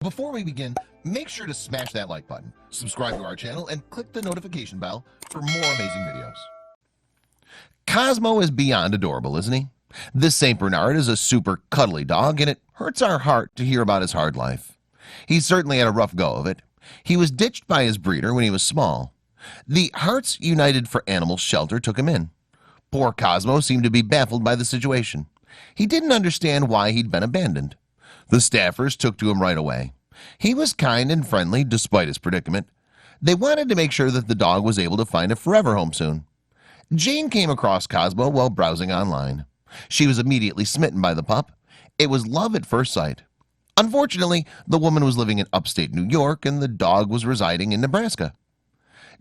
Before we begin, make sure to smash that like button, subscribe to our channel, and click the notification bell for more amazing videos. Cosmo is beyond adorable, isn't he? This St. Bernard is a super cuddly dog, and it hurts our heart to hear about his hard life. He certainly had a rough go of it. He was ditched by his breeder when he was small. The Hearts United for Animals shelter took him in. Poor Cosmo seemed to be baffled by the situation. He didn't understand why he'd been abandoned. The staffers took to him right away. He was kind and friendly despite his predicament. They wanted to make sure that the dog was able to find a forever home soon. Jane came across Cosmo while browsing online. She was immediately smitten by the pup. It was love at first sight. Unfortunately, the woman was living in upstate New York and the dog was residing in Nebraska.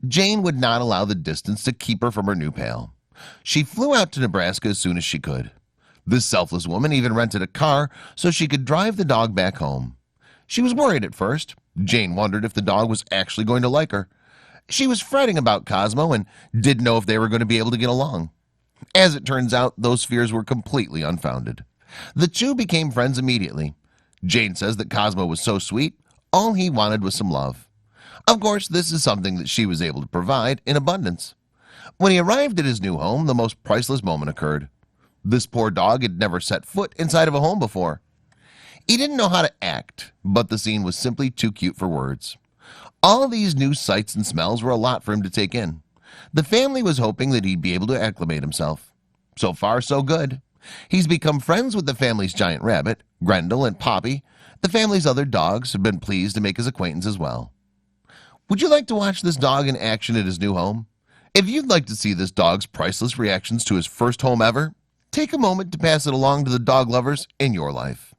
Jane would not allow the distance to keep her from her new pal. She flew out to Nebraska as soon as she could. This selfless woman even rented a car so she could drive the dog back home. She was worried at first. Jane wondered if the dog was actually going to like her. She was fretting about Cosmo and didn't know if they were going to be able to get along. As it turns out, those fears were completely unfounded. The two became friends immediately. Jane says that Cosmo was so sweet, all he wanted was some love. Of course, this is something that she was able to provide in abundance. When he arrived at his new home, the most priceless moment occurred. This poor dog had never set foot inside of a home before. He didn't know how to act, but the scene was simply too cute for words. All these new sights and smells were a lot for him to take in. The family was hoping that he'd be able to acclimate himself. So far, so good. He's become friends with the family's giant rabbit, Grendel, and Poppy. The family's other dogs have been pleased to make his acquaintance as well. Would you like to watch this dog in action at his new home? If you'd like to see this dog's priceless reactions to his first home ever, take a moment to pass it along to the dog lovers in your life.